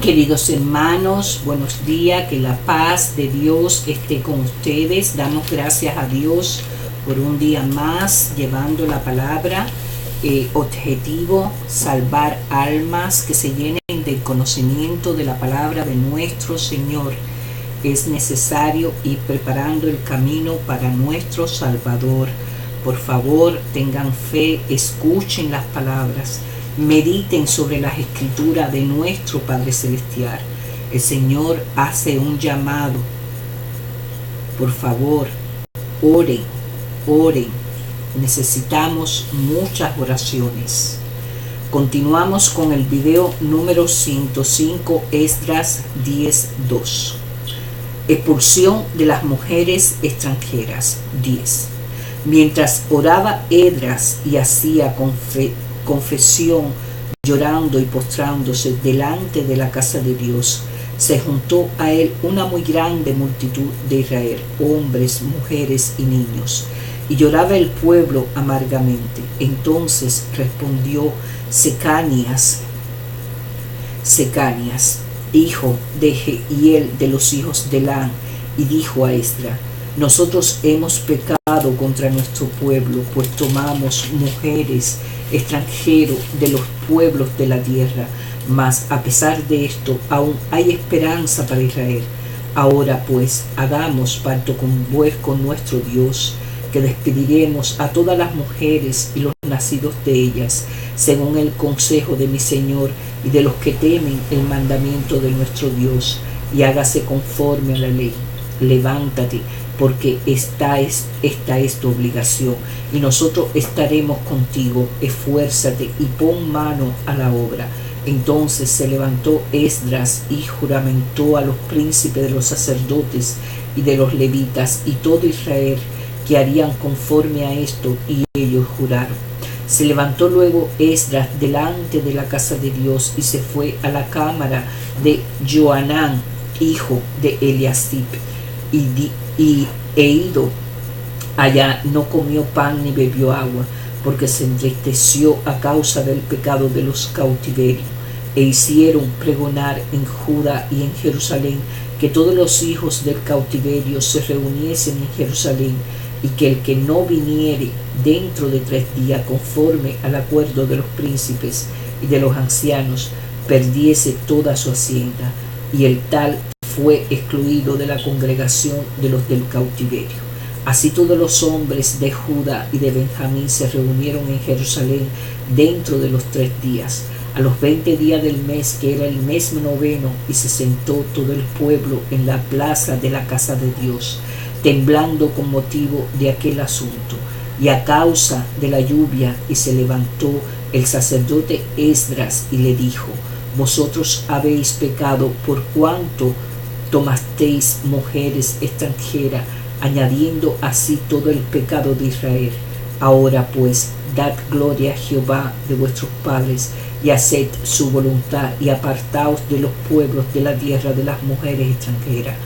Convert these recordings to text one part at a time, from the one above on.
Queridos hermanos, buenos días, que la paz de Dios esté con ustedes. Damos gracias a Dios por un día más llevando la palabra. Objetivo, salvar almas que se llenen del conocimiento de la palabra de nuestro Señor. Es necesario ir preparando el camino para nuestro Salvador. Por favor, tengan fe, escuchen las palabras. Mediten sobre las escrituras de nuestro Padre Celestial. El Señor hace un llamado. Por favor, oren, oren. Necesitamos muchas oraciones. Continuamos con el video número 105, Esdras 10:2. Expulsión de las mujeres extranjeras. 10. Mientras oraba Esdras y hacía confesión, llorando y postrándose delante de la casa de Dios, se juntó a él una muy grande multitud de Israel, hombres, mujeres y niños, y lloraba el pueblo amargamente. Entonces respondió Secanías, hijo de Jehiel de los hijos de Elán, y dijo a Esdras: nosotros hemos pecado contra nuestro pueblo, pues tomamos mujeres extranjeros de los pueblos de la tierra. Mas a pesar de esto, aún hay esperanza para Israel. Ahora pues, hagamos pacto con nuestro Dios, que despediremos a todas las mujeres y los nacidos de ellas, según el consejo de mi Señor y de los que temen el mandamiento de nuestro Dios, y hágase conforme a la ley. Levántate, porque esta es tu obligación, y nosotros estaremos contigo. Esfuérzate y pon mano a la obra. Entonces se levantó Esdras y juramentó a los príncipes de los sacerdotes y de los levitas y todo Israel que harían conforme a esto, y ellos juraron. Se levantó luego Esdras delante de la casa de Dios y se fue a la cámara de Johanán, hijo de Eliasib, e ido allá no comió pan ni bebió agua, porque se entristeció a causa del pecado de los cautiverios. E hicieron pregonar en Judá y en Jerusalén que todos los hijos del cautiverio se reuniesen en Jerusalén, y que el que no viniere dentro de 3 días conforme al acuerdo de los príncipes y de los ancianos, perdiese toda su hacienda, y el tal fue excluido de la congregación de los del cautiverio. Así todos los hombres de Judá y de Benjamín se reunieron en Jerusalén dentro de los 3 días, a los 20 días del mes, que era el mes 9, y se sentó todo el pueblo en la plaza de la casa de Dios, temblando con motivo de aquel asunto, y a causa de la lluvia. Y se levantó el sacerdote Esdras y le dijo: vosotros habéis pecado por cuanto tomasteis mujeres extranjeras, añadiendo así todo el pecado de Israel. Ahora pues, dad gloria a Jehová de vuestros padres, y haced su voluntad, y apartaos de los pueblos de la tierra de las mujeres extranjeras.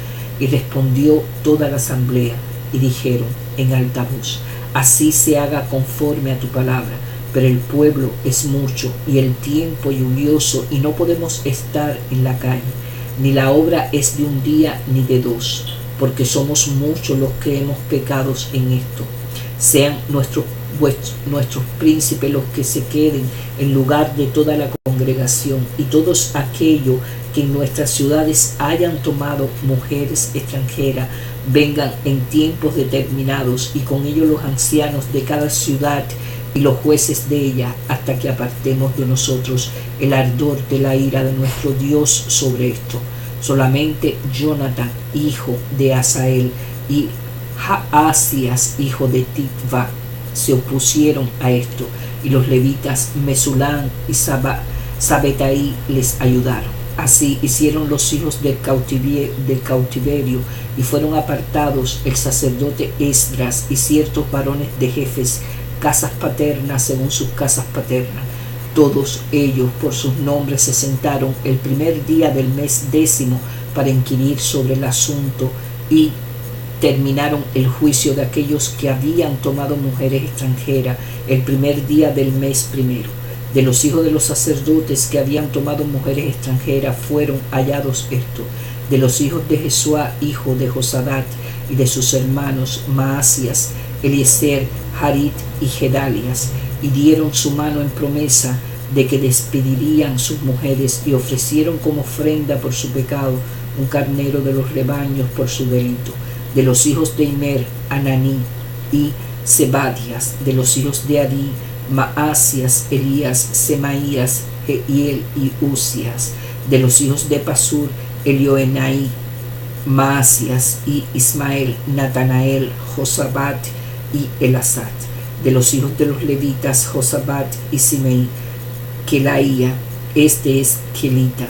Y respondió toda la asamblea, y dijeron en alta voz: así se haga conforme a tu palabra. Pero el pueblo es mucho, y el tiempo lluvioso, y no podemos estar en la calle, ni la obra es de un día ni de 2, porque somos muchos los que hemos pecado en esto. Sean nuestros príncipes los que se queden en lugar de toda la congregación, y todos aquellos que en nuestras ciudades hayan tomado mujeres extranjeras vengan en tiempos determinados, y con ellos los ancianos de cada ciudad y los jueces de ella, hasta que apartemos de nosotros el ardor de la ira de nuestro Dios sobre esto. Solamente Jonatán, hijo de Asael, y Jaasías, hijo de Tikva, se opusieron a esto, y los levitas Mesulán y Sabetaí les ayudaron. Así hicieron los hijos del cautiverio, y fueron apartados el sacerdote Esdras y ciertos varones de jefes, casas paternas según sus casas paternas. Todos ellos por sus nombres se sentaron el primer día del mes 10 para inquirir sobre el asunto, y terminaron el juicio de aquellos que habían tomado mujeres extranjeras el primer día del mes 1. De los hijos de los sacerdotes que habían tomado mujeres extranjeras fueron hallados estos. De los hijos de Jesuá, hijo de Josadat, y de sus hermanos Maasías, Eliezer, Harit y Gedalias, y dieron su mano en promesa de que despedirían sus mujeres, y ofrecieron como ofrenda por su pecado un carnero de los rebaños por su delito. De los hijos de Immer, Ananí y Zebadías. De los hijos de Adí, Maasías, Elías, Semaías, Jehiel y Uzías. De los hijos de Pasur, Elioenai, Maasías y Ismael, Natanael, Josabat y Elasat. De los hijos de los levitas, Josabat y Simei, Kelaía, este es Kelita,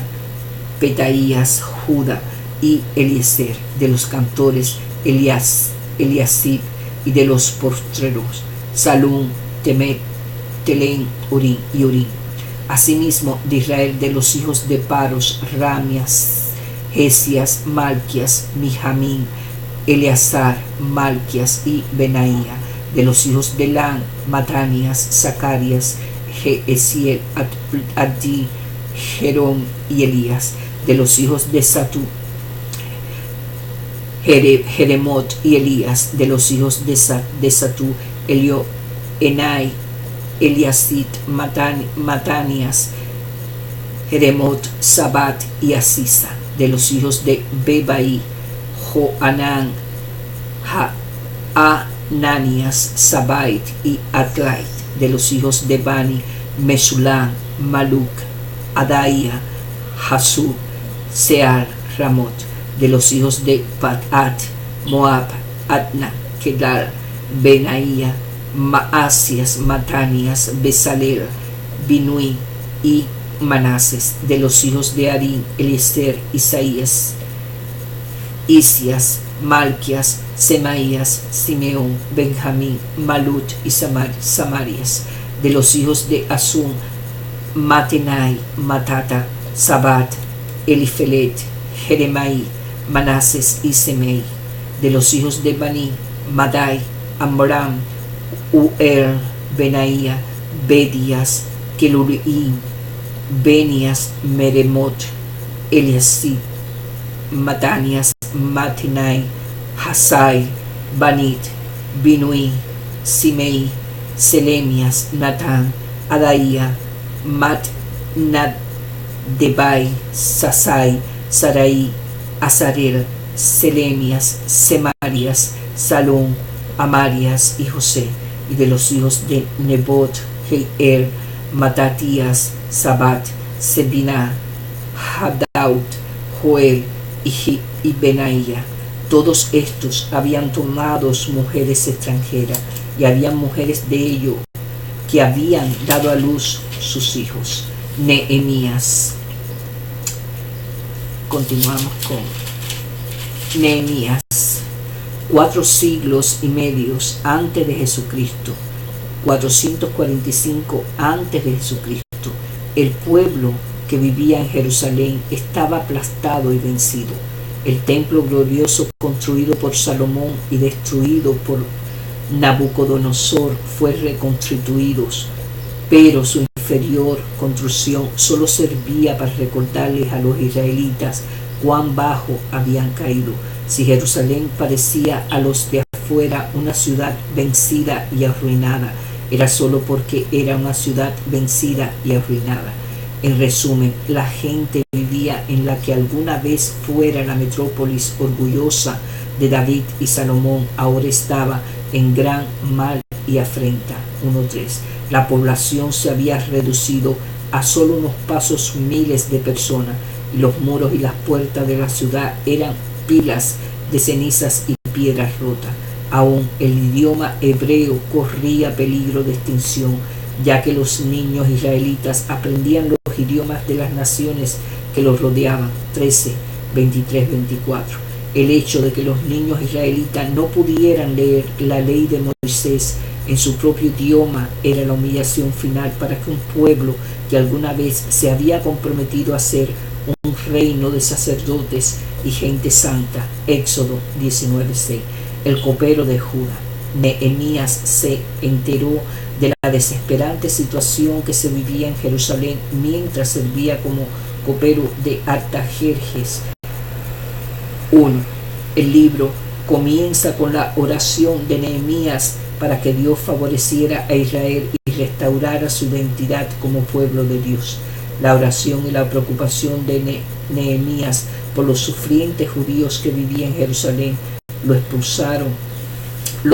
Petaías, Judá y Eliezer. De los cantores, Eliasib, y de los postreros, Salum, Temet, Telén, Urí y Urí. Asimismo, de Israel, de los hijos de Paros, Ramias, Hesias, Malquias, Mijamín, Eleazar, Malquias y Benaía. De los hijos de Lan, Matanias, Zacarias, Jeesiel, Adí, Jerón y Elías. De los hijos de Satú, Jeremot y Elías. De los hijos de Satú, Elioenai, Eliasit, Matanias, Jeremot, Sabat y Asisa. De los hijos de Bebai, Joanán, Ananias, Sabait y Atlait. De los hijos de Bani, Mesulam, Maluk, Adaía, Hasú, Sear, Ramot. De los hijos de Patat, Moab, Adna, Kedar, Benaía, Maasías, Matanias, Besalel, Binui y Manases. De los hijos de Adín, Eliezer, Isaías, Isias, Malquias, Semaías, Simeón, Benjamín, Malut y Samarias. De los hijos de Asum, Matenai, Matata, Sabat, Elifelet, Jeremaí, Manases y Semei. De los hijos de Bani, Madai, Amram, Uer, Benaía, Bedías, Kelurim, Benias, Meremot, Eliasib, Matanias, Matenai, Hasai, Banit, Binui, Simei, Selemias, Natán, Adaía, Debai, Sasai, Sarai, Azarel, Selemias, Semarias, Salón, Amarias y José. Y de los hijos de Nebot, Jeiel, Matatías, Sabat, Sebina, Hadaut, Joel y Benaía. Todos estos habían tomado mujeres extranjeras, y habían mujeres de ellos que habían dado a luz sus hijos. Nehemías. Continuamos con Nehemías. 4 siglos y medio antes de Jesucristo, 445 antes de Jesucristo, el pueblo que vivía en Jerusalén estaba aplastado y vencido. El templo glorioso construido por Salomón y destruido por Nabucodonosor fue reconstruido, pero su inferior construcción solo servía para recordarles a los israelitas cuán bajo habían caído. Si Jerusalén parecía a los de afuera una ciudad vencida y arruinada, era solo porque era una ciudad vencida y arruinada. En resumen, la gente vivía en la que alguna vez fuera la metrópolis orgullosa de David y Salomón, ahora estaba en gran mal y afrenta. 1.3. La población se había reducido a solo unos pasos miles de personas, y los muros y las puertas de la ciudad eran pilas de cenizas y piedras rotas. Aún el idioma hebreo corría peligro de extinción, ya que los niños israelitas aprendían los idiomas de las naciones que los rodeaban. 13, 23, 24. El hecho de que los niños israelitas no pudieran leer la ley de Moisés en su propio idioma era la humillación final para que un pueblo que alguna vez se había comprometido a ser un reino de sacerdotes y gente santa. Éxodo 19:6. El copero de Judá. Nehemías se enteró de la desesperante situación que se vivía en Jerusalén mientras servía como copero de Artajerjes I. El libro comienza con la oración de Nehemías para que Dios favoreciera a Israel y restaurara su identidad como pueblo de Dios. La oración y la preocupación de Nehemías por los sufrientes judíos que vivían en Jerusalén lo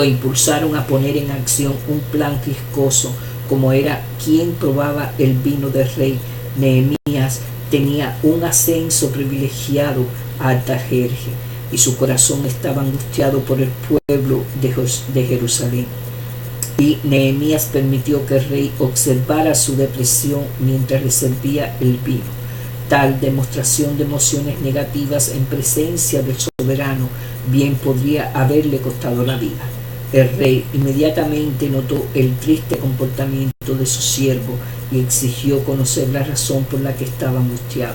impulsaron a poner en acción un plan riscoso, como era quien probaba el vino del rey. Nehemías tenía un ascenso privilegiado a Artajerjes y su corazón estaba angustiado por el pueblo de Jerusalén. Y Nehemías permitió que el rey observara su depresión mientras le servía el vino. Tal demostración de emociones negativas en presencia del soberano bien podría haberle costado la vida. El rey inmediatamente notó el triste comportamiento de su siervo y exigió conocer la razón por la que estaba angustiado.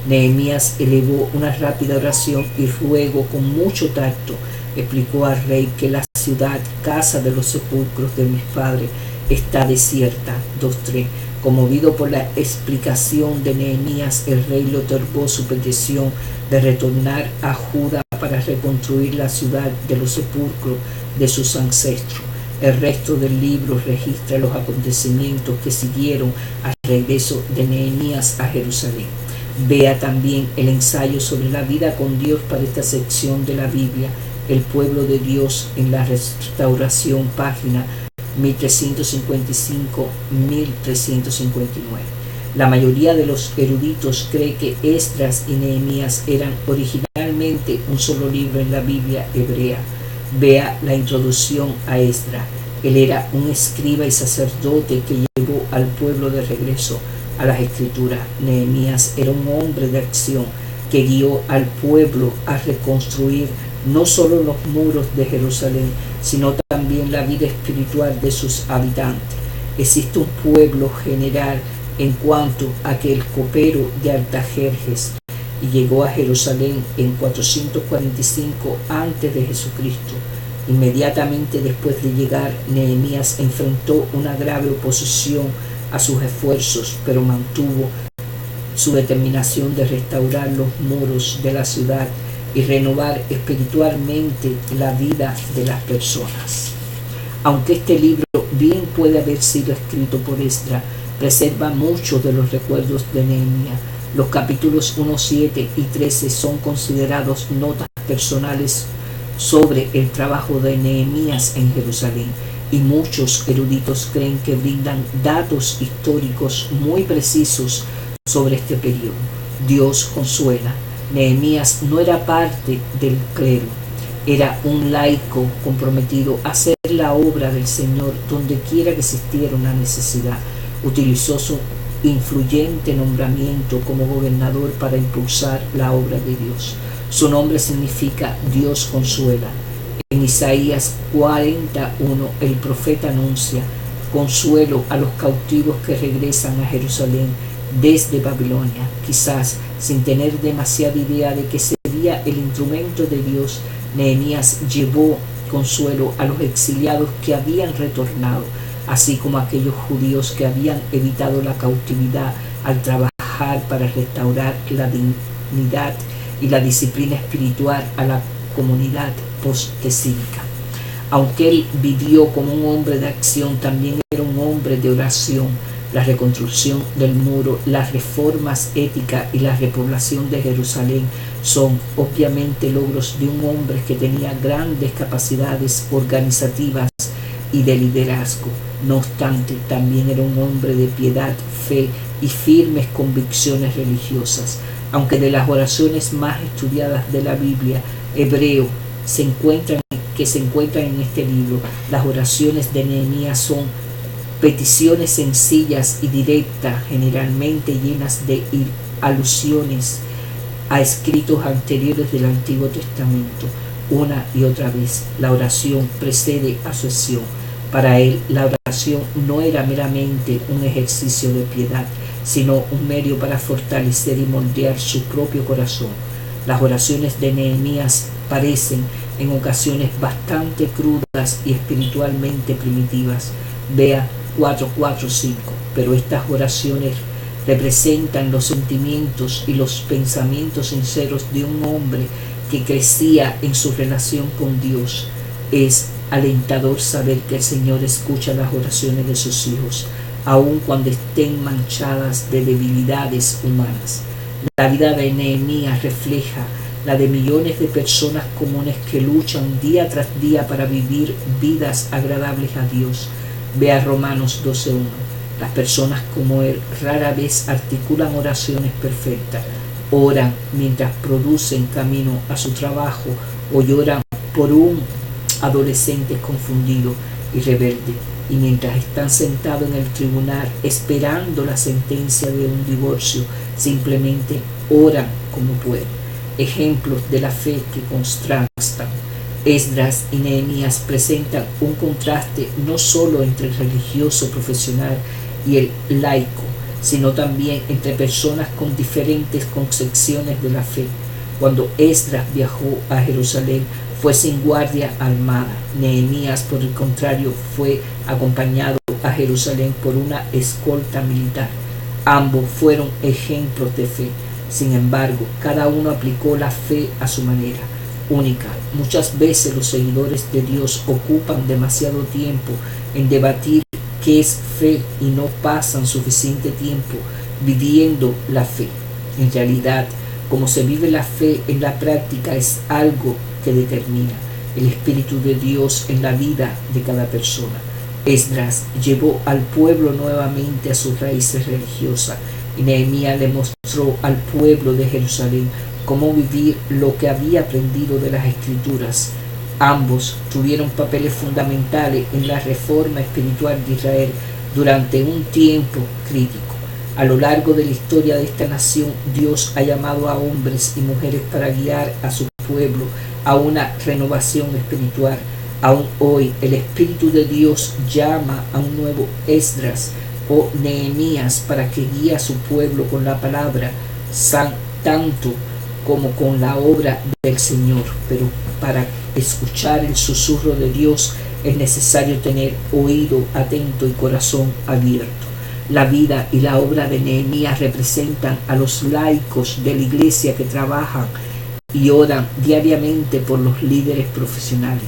Nehemías elevó una rápida oración y ruego con mucho tacto explicó al rey que la ciudad, casa de los sepulcros de mis padres, está desierta. 2:3. Conmovido por la explicación de Nehemías, el rey le otorgó su petición de retornar a Judá para reconstruir la ciudad de los sepulcros de sus ancestros. El resto del libro registra los acontecimientos que siguieron al regreso de Nehemías a Jerusalén. Vea también el ensayo sobre la vida con Dios para esta sección de la Biblia, El pueblo de Dios en la restauración, página 1355-1359. La mayoría de los eruditos cree que Esdras y Nehemías eran originalmente un solo libro en la Biblia hebrea. Vea la introducción a Esdras. Él era un escriba y sacerdote que llevó al pueblo de regreso a las escrituras. Nehemías era un hombre de acción que guió al pueblo a reconstruir no solo los muros de Jerusalén, sino también la vida espiritual de sus habitantes. Existe un pueblo general en cuanto a que el copero de Artajerjes llegó a Jerusalén en 445 a.C. Inmediatamente después de llegar, Nehemías enfrentó una grave oposición a sus esfuerzos, pero mantuvo su determinación de restaurar los muros de la ciudad y renovar espiritualmente la vida de las personas. Aunque este libro bien puede haber sido escrito por Esdras, preserva muchos de los recuerdos de Nehemías. Los capítulos 1, 7 y 13 son considerados notas personales sobre el trabajo de Nehemías en Jerusalén, y muchos eruditos creen que brindan datos históricos muy precisos sobre este periodo. Dios consuela. Nehemías no era parte del clero, era un laico comprometido a hacer la obra del Señor donde quiera que existiera una necesidad. Utilizó su influyente nombramiento como gobernador para impulsar la obra de Dios. Su nombre significa Dios consuela. En Isaías 41, el profeta anuncia consuelo a los cautivos que regresan a Jerusalén desde Babilonia, quizás sin tener demasiada idea de que sería el instrumento de Dios. Nehemías llevó consuelo a los exiliados que habían retornado, así como a aquellos judíos que habían evitado la cautividad al trabajar para restaurar la dignidad y la disciplina espiritual a la comunidad post-tesílica. Aunque él vivió como un hombre de acción, también era un hombre de oración. La reconstrucción del muro, las reformas éticas y la repoblación de Jerusalén son obviamente logros de un hombre que tenía grandes capacidades organizativas y de liderazgo. No obstante, también era un hombre de piedad, fe y firmes convicciones religiosas. Aunque de las oraciones más estudiadas de la Biblia hebreo se encuentran en este libro, las oraciones de Nehemías son peticiones sencillas y directas, generalmente llenas de alusiones a escritos anteriores del Antiguo Testamento. Una y otra vez, la oración precede a su acción. Para él, la oración no era meramente un ejercicio de piedad, sino un medio para fortalecer y moldear su propio corazón. Las oraciones de Nehemías parecen en ocasiones bastante crudas y espiritualmente primitivas. Vea 4, 5. Pero estas oraciones representan los sentimientos y los pensamientos sinceros de un hombre que crecía en su relación con Dios. Es alentador saber que el Señor escucha las oraciones de sus hijos, aun cuando estén manchadas de debilidades humanas. La vida de Nehemías refleja la de millones de personas comunes que luchan día tras día para vivir vidas agradables a Dios. Vea Romanos 12:1. Las personas como él rara vez articulan oraciones perfectas. Oran mientras producen camino a su trabajo o lloran por un adolescente confundido y rebelde. Y mientras están sentados en el tribunal esperando la sentencia de un divorcio, simplemente oran como pueden. Ejemplos de la fe que contrastan. Esdras y Nehemías presentan un contraste no solo entre el religioso profesional y el laico, sino también entre personas con diferentes concepciones de la fe. Cuando Esdras viajó a Jerusalén, fue sin guardia armada. Nehemías, por el contrario, fue acompañado a Jerusalén por una escolta militar. Ambos fueron ejemplos de fe. Sin embargo, cada uno aplicó la fe a su manera única. Muchas veces los seguidores de Dios ocupan demasiado tiempo en debatir qué es fe y no pasan suficiente tiempo viviendo la fe. En realidad, cómo se vive la fe en la práctica es algo que determina el Espíritu de Dios en la vida de cada persona. Esdras llevó al pueblo nuevamente a sus raíces religiosas y Nehemías le mostró al pueblo de Jerusalén cómo vivir lo que había aprendido de las Escrituras. Ambos tuvieron papeles fundamentales en la reforma espiritual de Israel durante un tiempo crítico. A lo largo de la historia de esta nación, Dios ha llamado a hombres y mujeres para guiar a su pueblo a una renovación espiritual. Aún hoy, el Espíritu de Dios llama a un nuevo Esdras o Nehemías para que guíe a su pueblo con la palabra, tanto como con la obra del Señor. Pero para escuchar el susurro de Dios es necesario tener oído atento y corazón abierto. La vida y la obra de Nehemías representan a los laicos de la iglesia que trabajan y oran diariamente por los líderes profesionales.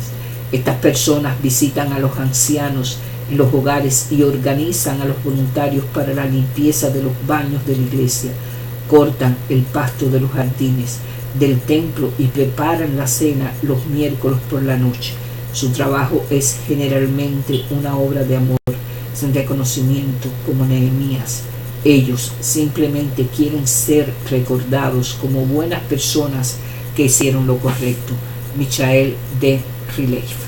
Estas personas visitan a los ancianos en los hogares y organizan a los voluntarios para la limpieza de los baños de la iglesia, cortan el pasto de los jardines del templo y preparan la cena los miércoles por la noche. Su trabajo es generalmente una obra de amor, sin reconocimiento como Nehemías. Ellos simplemente quieren ser recordados como buenas personas que hicieron lo correcto. Michael de Rileif.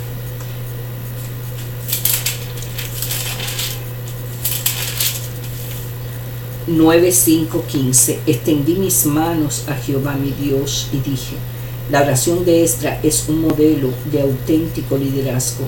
(9:5-15) Extendí mis manos a Jehová mi Dios y dije. La oración de Esdras es un modelo de auténtico liderazgo.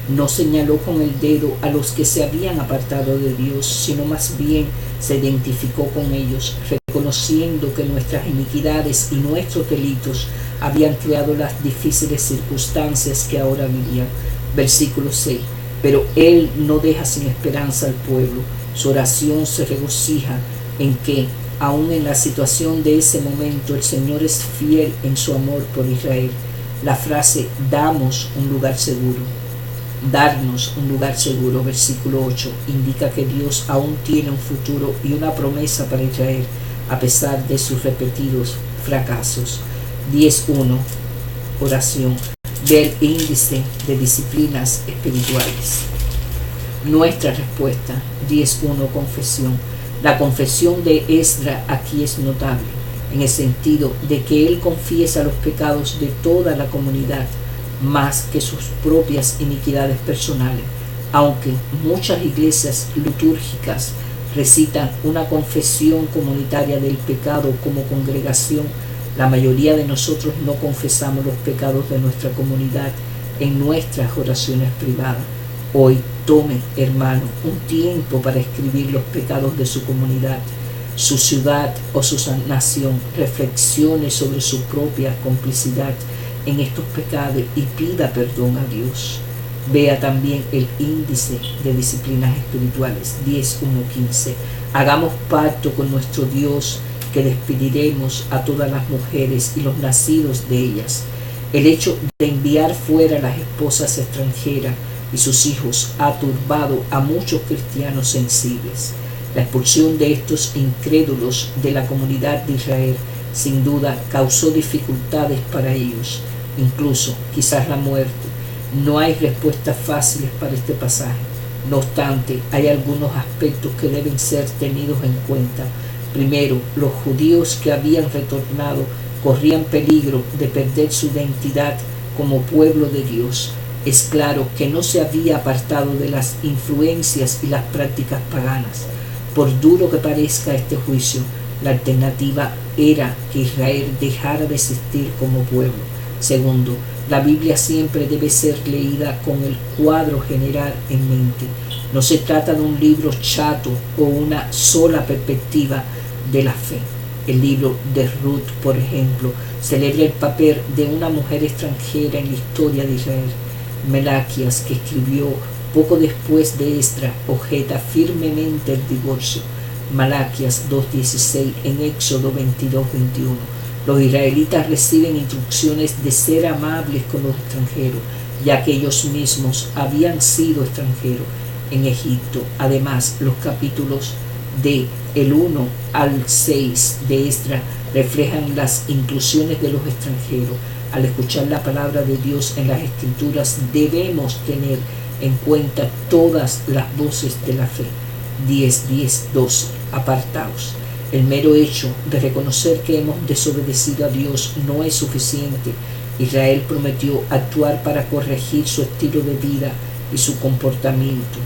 No señaló con el dedo a los que se habían apartado de Dios, sino más bien se identificó con ellos, reconociendo que nuestras iniquidades y nuestros delitos habían creado las difíciles circunstancias que ahora vivían. Versículo 6. Pero él no deja sin esperanza al pueblo. Su oración se regocija en que, aun en la situación de ese momento, el Señor es fiel en su amor por Israel. La frase darnos un lugar seguro, versículo 8, indica que Dios aún tiene un futuro y una promesa para Israel, a pesar de sus repetidos fracasos. 10:1. Oración. Ver índice de disciplinas espirituales. Nuestra respuesta. 10:1. Confesión. La confesión de Esdras aquí es notable, en el sentido de que él confiesa los pecados de toda la comunidad, más que sus propias iniquidades personales. Aunque muchas iglesias litúrgicas recitan una confesión comunitaria del pecado como congregación, la mayoría de nosotros no confesamos los pecados de nuestra comunidad en nuestras oraciones privadas. Hoy tome, hermano, un tiempo para escribir los pecados de su comunidad, su ciudad o su nación. Reflexione sobre su propia complicidad en estos pecados y pida perdón a Dios. Vea también el índice de disciplinas espirituales, 10.1.15. Hagamos pacto con nuestro Dios que despediremos a todas las mujeres y los nacidos de ellas. El hecho de enviar fuera a las esposas extranjeras y sus hijos ha turbado a muchos cristianos sensibles. La expulsión de estos incrédulos de la comunidad de Israel sin duda causó dificultades para ellos, incluso quizás la muerte. No hay respuestas fáciles para este pasaje. No obstante, hay algunos aspectos que deben ser tenidos en cuenta. Primero, los judíos que habían retornado corrían peligro de perder su identidad como pueblo de Dios. Es claro que no se había apartado de las influencias y las prácticas paganas. Por duro que parezca este juicio, la alternativa era que Israel dejara de existir como pueblo. Segundo, la Biblia siempre debe ser leída con el cuadro general en mente. No se trata de un libro chato o una sola perspectiva de la fe. El libro de Ruth, por ejemplo, celebra el papel de una mujer extranjera en la historia de Israel. Malaquías, que escribió poco después de Esdras, objeta firmemente el divorcio. Malaquías 2.16, en Éxodo 22.21. Los israelitas reciben instrucciones de ser amables con los extranjeros, ya que ellos mismos habían sido extranjeros en Egipto. Además, los capítulos de el 1 al 6 de Esdras reflejan las inclusiones de los extranjeros. Al escuchar la palabra de Dios en las Escrituras, debemos tener en cuenta todas las voces de la fe. 10.12. Apartaos. El mero hecho de reconocer que hemos desobedecido a Dios no es suficiente. Israel prometió actuar para corregir su estilo de vida y su comportamiento.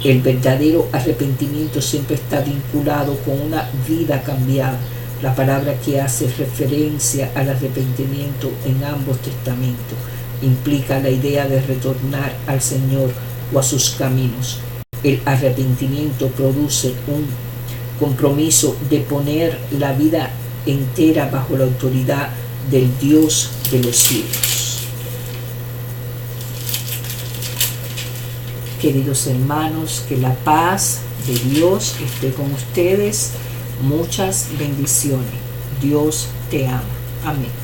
El verdadero arrepentimiento siempre está vinculado con una vida cambiada. La palabra que hace referencia al arrepentimiento en ambos testamentos implica la idea de retornar al Señor o a sus caminos. El arrepentimiento produce un compromiso de poner la vida entera bajo la autoridad del Dios de los cielos. Queridos hermanos, que la paz de Dios esté con ustedes. Muchas bendiciones. Dios te ama. Amén.